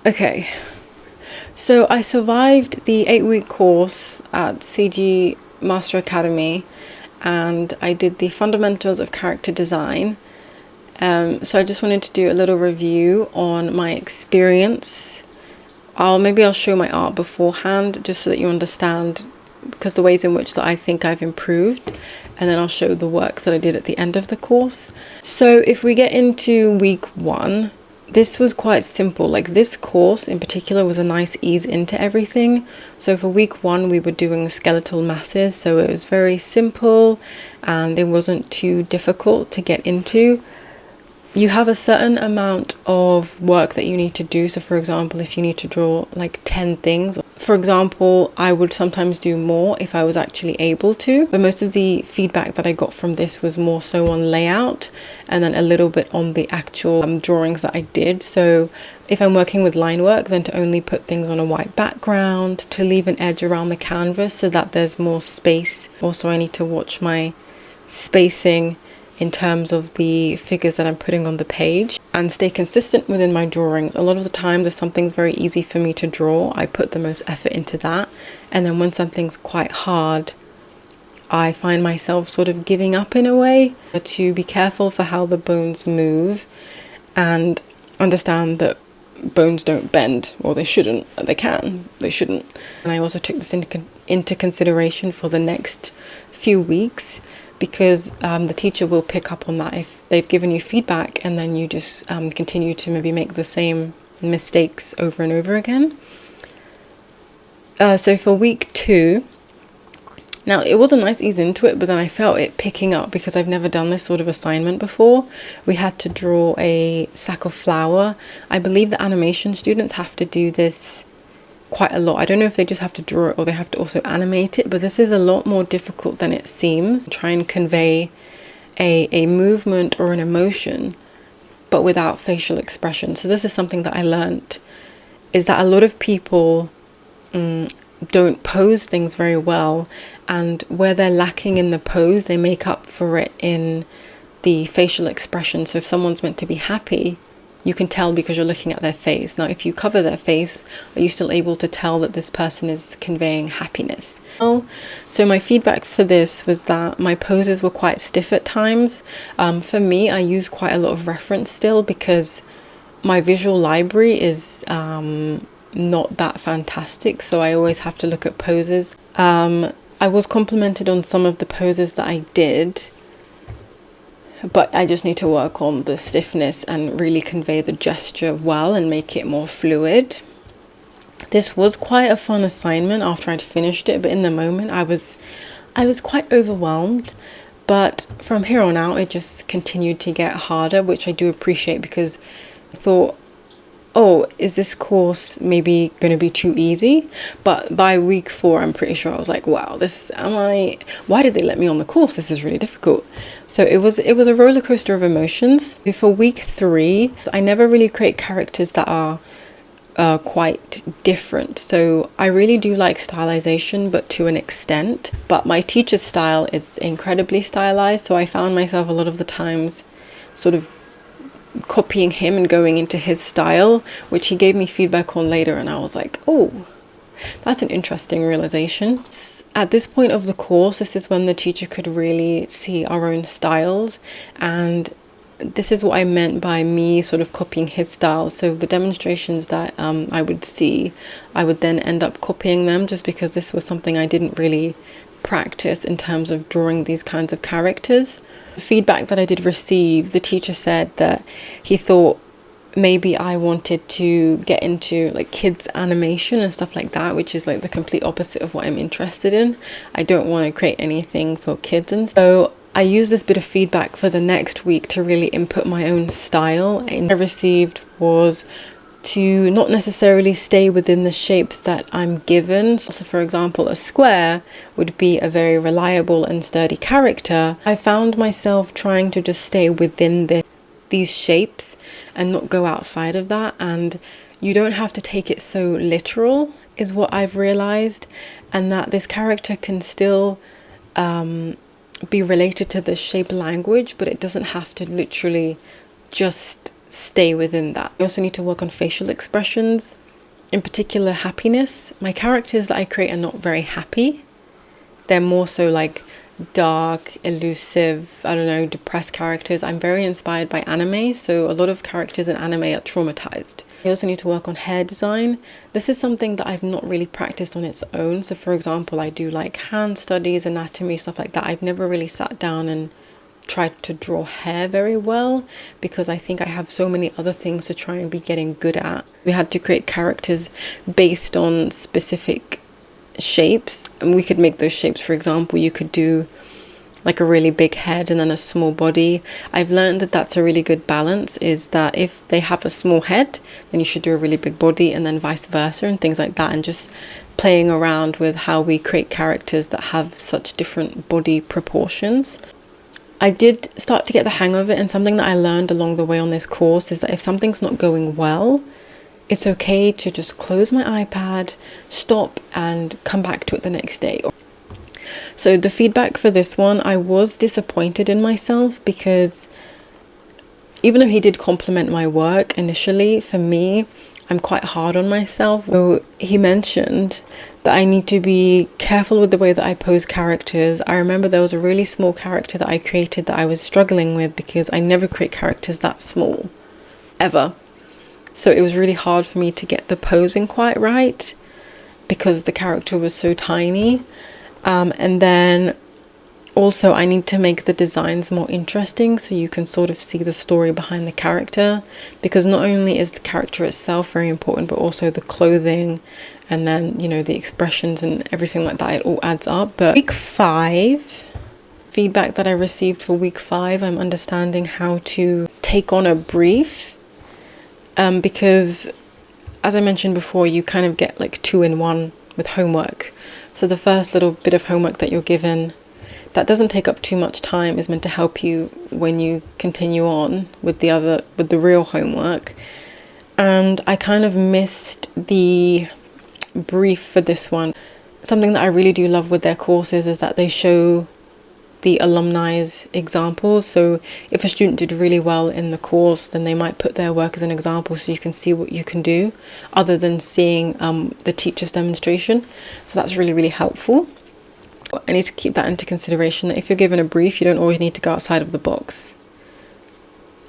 Okay, so I survived the 8-week course at CG Master Academy, and I did the fundamentals of character design. So I just wanted to do a little review on my experience. Maybe I'll show my art beforehand just so that you understand, because the ways in which that I think I've improved, and then I'll show the work that I did at the end of the course. So if we get into week 1, this was quite simple. Like, this course in particular was a nice ease into everything. So for week 1 we were doing skeletal masses, so it was very simple and it wasn't too difficult to get into. You have a certain amount of work that you need to do. So for example, if you need to draw like 10 things, for example, I would sometimes do more if I was actually able to, but most of the feedback that I got from this was more so on layout and then a little bit on the actual drawings that I did. So if I'm working with line work, then to only put things on a white background, to leave an edge around the canvas so that there's more space. Also, I need to watch my spacing in terms of the figures that I'm putting on the page and stay consistent within my drawings. A lot of the time there's something's very easy for me to draw, I put the most effort into that, and then when something's quite hard, I find myself sort of giving up in a way. To be careful for how the bones move and understand that bones don't bend, or they shouldn't. They can, they shouldn't. And I also took this into consideration for the next few weeks, because the teacher will pick up on that if they've given you feedback and then you just continue to maybe make the same mistakes over and over again. So for week 2, now it was a nice ease into it, but then I felt it picking up because I've never done this sort of assignment before. We had to draw a sack of flour. I believe the animation students have to do this quite a lot. I don't know if they just have to draw it or they have to also animate it, but this is a lot more difficult than it seems. Try and convey a movement or an emotion but without facial expression. So this is something that I learned, is that a lot of people don't pose things very well, and where they're lacking in the pose, they make up for it in the facial expression. So if someone's meant to be happy, you can tell because you're looking at their face. Now, if you cover their face, are you still able to tell that this person is conveying happiness? So my feedback for this was that my poses were quite stiff at times. For me, I use quite a lot of reference still because my visual library is not that fantastic, so I always have to look at poses. I was complimented on some of the poses that I did, but I just need to work on the stiffness and really convey the gesture well and make it more fluid. This was quite a fun assignment after I'd finished it, but in the moment I was quite overwhelmed. But from here on out it just continued to get harder, which I do appreciate, because I thought, oh, is this course maybe going to be too easy? But by week 4, I'm pretty sure I was like, wow, why did they let me on the course? This is really difficult. So it was a roller coaster of emotions. For week 3, I never really create characters that are quite different. So I really do like stylization, but to an extent. But my teacher's style is incredibly stylized, so I found myself a lot of the times sort of copying him and going into his style, which he gave me feedback on later, and I was like, oh, that's an interesting realization. At this point of the course, this is when the teacher could really see our own styles, and this is what I meant by me sort of copying his style. So the demonstrations that I would see, I would then end up copying them, just because this was something I didn't really practice in terms of drawing these kinds of characters. The feedback that I did receive, the teacher said that he thought maybe I wanted to get into like kids animation and stuff like that, which is like the complete opposite of what I'm interested in. I don't want to create anything for kids, and so I used this bit of feedback for the next week to really input my own style. And I received was to not necessarily stay within the shapes that I'm given. So for example, a square would be a very reliable and sturdy character. I found myself trying to just stay within these shapes and not go outside of that, and you don't have to take it so literal, is what I've realized, and that this character can still be related to the shape language, but it doesn't have to literally just stay within that. I also need to work on facial expressions, in particular happiness. My characters that I create are not very happy. They're more so like dark, elusive, I don't know, depressed characters. I'm very inspired by anime, so a lot of characters in anime are traumatized. I also need to work on hair design. This is something that I've not really practiced on its own. So for example, I do like hand studies, anatomy, stuff like that. I've never really sat down and tried to draw hair very well because I think I have so many other things to try and be getting good at. We had to create characters based on specific shapes, and we could make those shapes. For example, you could do like a really big head and then a small body. I've learned that that's a really good balance, is that if they have a small head, then you should do a really big body, and then vice versa and things like that, and just playing around with how we create characters that have such different body proportions. I did start to get the hang of it, and something that I learned along the way on this course is that if something's not going well, it's okay to just close my iPad, stop, and come back to it the next day. So the feedback for this one, I was disappointed in myself because even though he did compliment my work initially, for me, I'm quite hard on myself. So he mentioned that I need to be careful with the way that I pose characters. I remember there was a really small character that I created that I was struggling with because I never create characters that small, ever. So it was really hard for me to get the posing quite right because the character was so tiny. And then also I need to make the designs more interesting so you can sort of see the story behind the character, because not only is the character itself very important, but also the clothing and then, you know, the expressions and everything like that. It all adds up. But week 5, feedback that I received for week 5, I'm understanding how to take on a brief, because as I mentioned before, you kind of get like 2 in 1 with homework. So the first little bit of homework that you're given, that doesn't take up too much time, is meant to help you when you continue on with the real homework. And I kind of missed the brief for this one. Something that I really do love with their courses is that they show the alumni's examples. So if a student did really well in the course, then they might put their work as an example so you can see what you can do, other than seeing the teacher's demonstration. So that's really, really helpful. I need to keep that into consideration, that if you're given a brief, you don't always need to go outside of the box.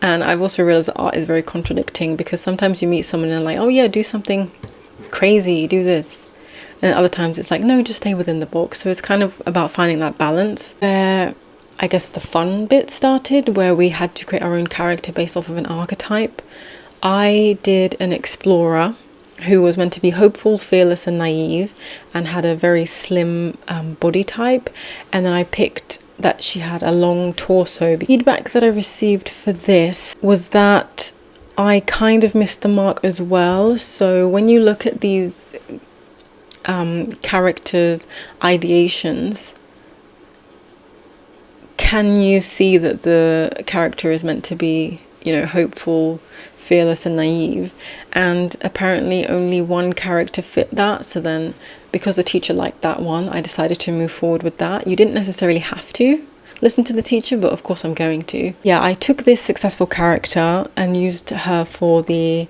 And I've also realized that art is very contradicting, because sometimes you meet someone and they're like, oh yeah, do something crazy, do this. And other times it's like, no, just stay within the box. So it's kind of about finding that balance. I guess the fun bit started, where we had to create our own character based off of an archetype. I did an explorer who was meant to be hopeful, fearless and naive, and had a very slim body type. And then I picked that she had a long torso. The feedback that I received for this was that I kind of missed the mark as well. So when you look at these characters' ideations, can you see that the character is meant to be, you know, hopeful, fearless and naive? And apparently only one character fit that. So then, because the teacher liked that one, I decided to move forward with that. You didn't necessarily have to listen to the teacher, but of course I'm going to. Yeah, I took this successful character and used her for the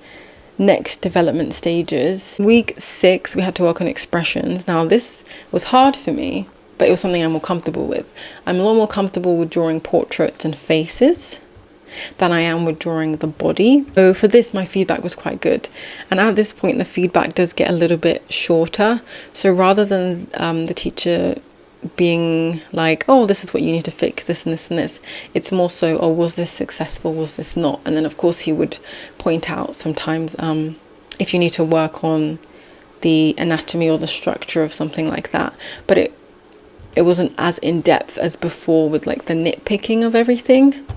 next development stages. Week 6, we had to work on expressions. Now this was hard for me, but it was something I'm more comfortable with. I'm a lot more comfortable with drawing portraits and faces than I am with drawing the body. So for this, my feedback was quite good. And at this point, the feedback does get a little bit shorter. So rather than the teacher being like, oh, this is what you need to fix, this and this and this, it's more so, oh, was this successful, was this not? And then of course he would point out sometimes if you need to work on the anatomy or the structure of something like that. But it wasn't as in-depth as before with like the nitpicking of everything.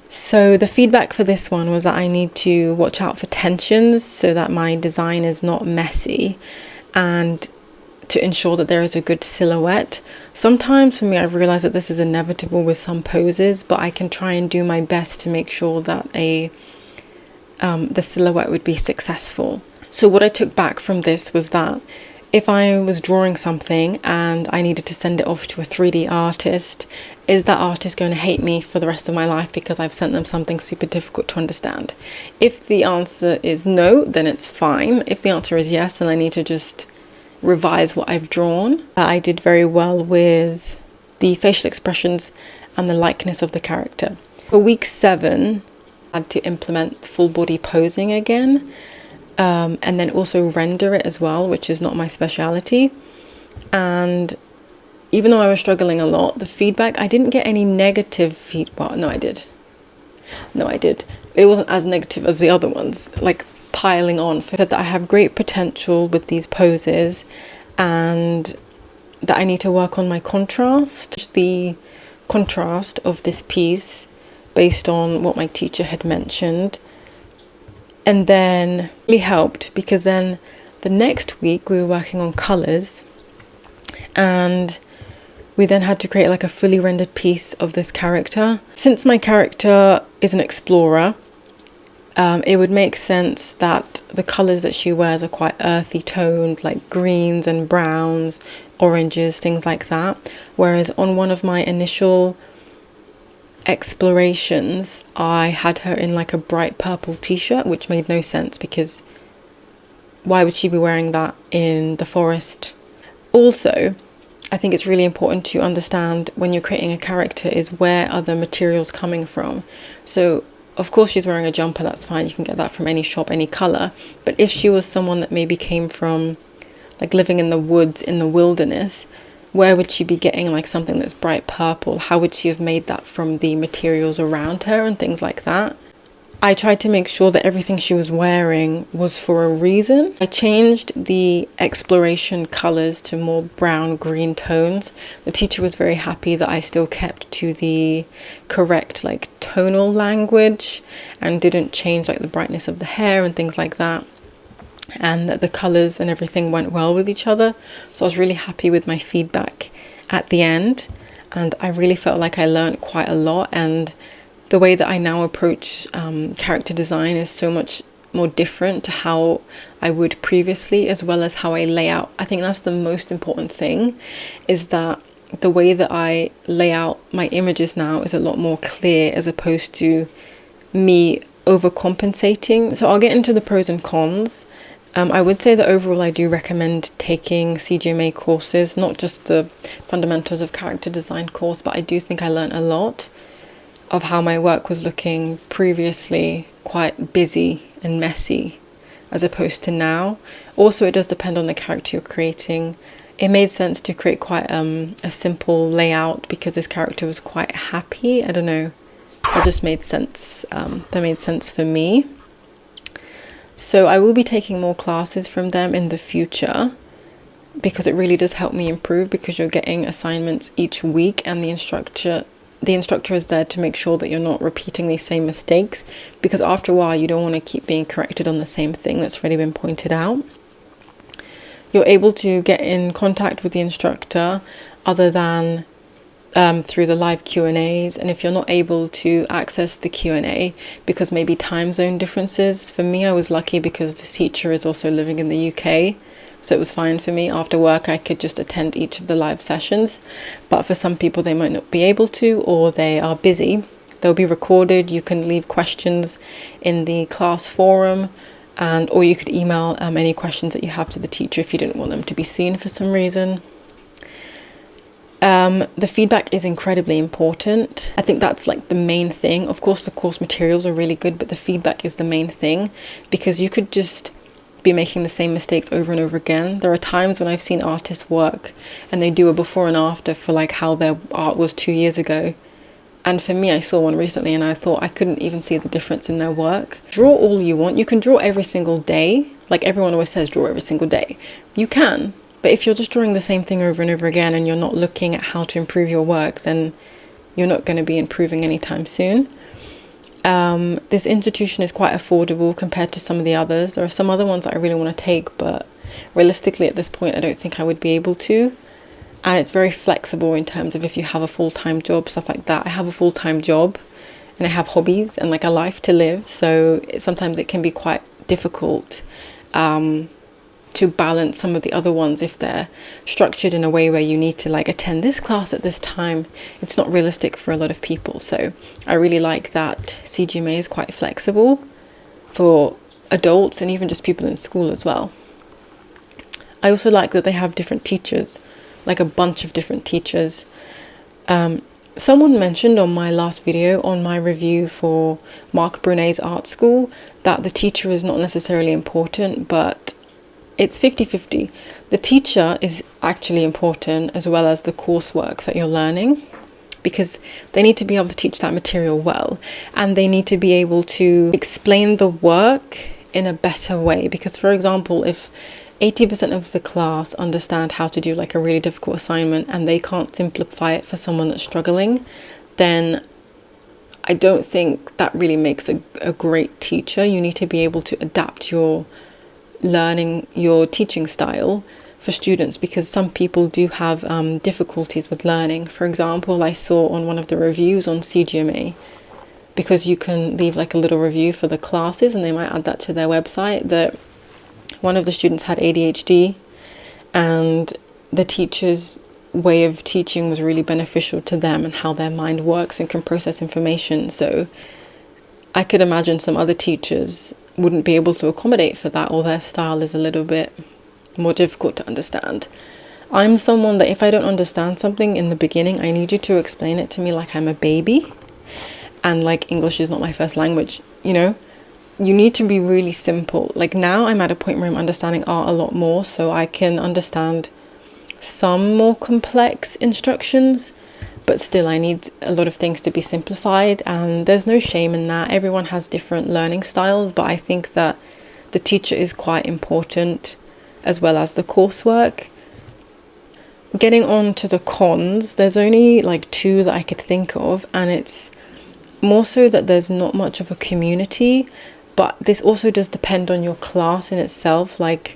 So the feedback for this one was that I need to watch out for tensions so that my design is not messy, and to ensure that there is a good silhouette. Sometimes for me, I've realized that this is inevitable with some poses, but I can try and do my best to make sure that the silhouette would be successful. So what I took back from this was that if I was drawing something and I needed to send it off to a 3D artist, is that artist going to hate me for the rest of my life because I've sent them something super difficult to understand? If the answer is no, then it's fine. If the answer is yes, then I need to just revise what I've drawn. I did very well with the facial expressions and the likeness of the character. For week 7, I had to implement full body posing again. And then also render it as well, which is not my speciality. And even though I was struggling a lot, the feedback, I didn't get any negative feedback. Well, no, I did. It wasn't as negative as the other ones, like piling on. I said that I have great potential with these poses and that I need to work on my contrast. The contrast of this piece based on what my teacher had mentioned. And then it really helped because then the next week we were working on colours, and we then had to create like a fully rendered piece of this character. Since my character is an explorer, it would make sense that the colours that she wears are quite earthy toned, like greens and browns, oranges, things like that. Whereas on one of my initial explorations, I had her in like a bright purple t-shirt, which made no sense because why would she be wearing that in the forest? Also, I think it's really important to understand when you're creating a character is where are the materials coming from. So of course she's wearing a jumper, that's fine, you can get that from any shop, any colour. But if she was someone that maybe came from like living in the woods, in the wilderness, where would she be getting like something that's bright purple? How would she have made that from the materials around her and things like that? I tried to make sure that everything she was wearing was for a reason. I changed the exploration colours to more brown green tones. The teacher was very happy that I still kept to the correct like tonal language and didn't change like the brightness of the hair and things like that, and that the colours and everything went well with each other. So I was really happy with my feedback at the end, and I really felt like I learned quite a lot, and the way that I now approach character design is so much more different to how I would previously, as well as how I lay out. I think that's the most important thing, is that the way that I lay out my images now is a lot more clear as opposed to me overcompensating. So I'll get into the pros and cons. I would say that overall I do recommend taking CGMA courses, not just the fundamentals of character design course, but I do think I learned a lot of how my work was looking previously quite busy and messy as opposed to now. Also, it does depend on the character you're creating. It made sense to create quite a simple layout because this character was quite happy. I don't know, it just made sense. That made sense for me. So I will be taking more classes from them in the future because it really does help me improve, because you're getting assignments each week and the instructor is there to make sure that you're not repeating these same mistakes, because after a while you don't want to keep being corrected on the same thing that's already been pointed out. You're able to get in contact with the instructor other than through the live Q&As, and if you're not able to access the Q&A because maybe time zone differences, for me I was lucky because this teacher is also living in the UK, so it was fine for me. After work I could just attend each of the live sessions, but for some people they might not be able to, or they are busy. They'll be recorded. You can leave questions in the class forum, and or you could email any questions that you have to the teacher if you didn't want them to be seen for some reason. The feedback is incredibly important. I think that's like the main thing. Of course the course materials are really good, but the feedback is the main thing, because you could just be making the same mistakes over and over again. There are times when I've seen artists work and they do a before and after for like how their art was 2 years ago, and for me I saw one recently and I thought I couldn't even see the difference in their work. Draw all you want. You can draw every single day, like everyone always says, draw every single day. You can, but if you're just drawing the same thing over and over again and you're not looking at how to improve your work, then you're not going to be improving anytime soon. This institution is quite affordable compared to some of the others. There are some other ones that I really want to take, but realistically at this point I don't think I would be able to. And it's very flexible in terms of if you have a full-time job, stuff like that. I have a full-time job and I have hobbies and like a life to live, so sometimes it can be quite difficult to balance some of the other ones if they're structured in a way where you need to like attend this class at this time. It's not realistic for a lot of people. So I really like that CGMA is quite flexible for adults and even just people in school as well. I also like that they have different teachers, like a bunch of different teachers. Someone mentioned on my last video, on my review for Mark Brunet's art school, that the teacher is not necessarily important, but it's 50-50. The teacher is actually important, as well as the coursework that you're learning, because they need to be able to teach that material well, and they need to be able to explain the work in a better way. Because, for example, if 80% of the class understand how to do like a really difficult assignment and they can't simplify it for someone that's struggling, then I don't think that really makes a great teacher. You need to be able to adapt your learning, your teaching style for students, because some people do have difficulties with learning. For example, I saw on one of the reviews on CGMA, because you can leave like a little review for the classes and they might add that to their website, that one of the students had ADHD and the teacher's way of teaching was really beneficial to them and how their mind works and can process information. So I could imagine some other teachers wouldn't be able to accommodate for that, or their style is a little bit more difficult to understand. I'm someone that if I don't understand something in the beginning, I need you to explain it to me like I'm a baby, and like English is not my first language, you know? You need to be really simple. Like now I'm at a point where I'm understanding art a lot more, so I can understand some more complex instructions, but still I need a lot of things to be simplified, and there's no shame in that. Everyone has different learning styles, but I think that the teacher is quite important as well as the coursework. Getting on to the cons, there's only like 2 that I could think of, and it's more so that there's not much of a community. But this also does depend on your class in itself. Like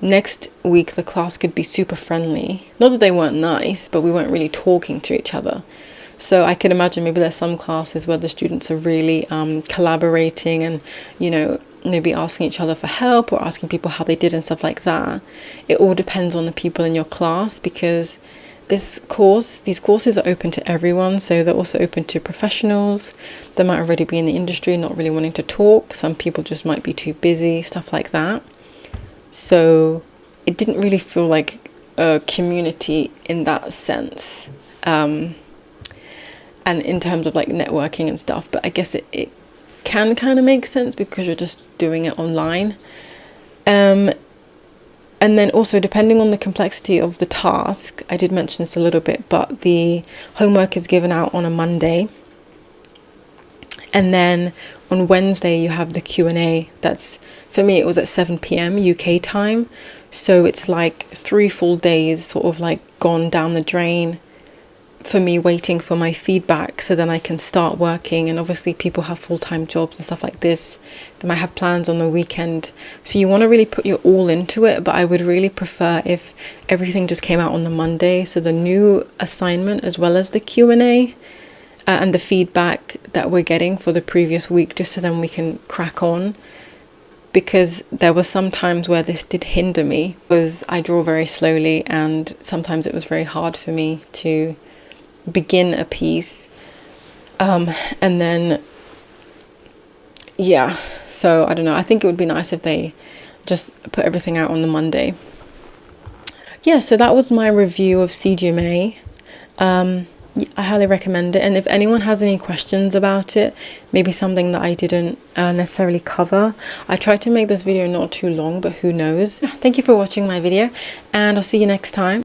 next week, the class could be super friendly. Not that they weren't nice, but we weren't really talking to each other. So I could imagine maybe there's some classes where the students are really collaborating and, you know, maybe asking each other for help or asking people how they did and stuff like that. It all depends on the people in your class, because these courses are open to everyone, so they're also open to professionals. They might already be in the industry, not really wanting to talk. Some people just might be too busy, stuff like that. So it didn't really feel like a community in that sense. And in terms of like networking and stuff, but I guess it can kind of make sense because you're just doing it online. And then also, depending on the complexity of the task, I did mention this a little bit, but the homework is given out on a Monday. And then on Wednesday, you have the Q&A. That's, for me, it was at 7 p.m. UK time. So it's like 3 full days sort of like gone down the drain for me, waiting for my feedback so then I can start working. And obviously people have full-time jobs and stuff like this. They might have plans on the weekend, so you want to really put your all into it. But I would really prefer if everything just came out on the Monday, so the new assignment as well as the Q&A and the feedback that we're getting for the previous week, just so then we can crack on. Because there were some times where this did hinder me, because I draw very slowly and sometimes it was very hard for me to begin a piece, and then yeah, so I don't know, I think it would be nice if they just put everything out on the Monday. Yeah, so that was my review of CGMA. I highly recommend it, and if anyone has any questions about it, maybe something that I didn't necessarily cover, I tried to make this video not too long, but who knows. Thank you for watching my video, and I'll see you next time.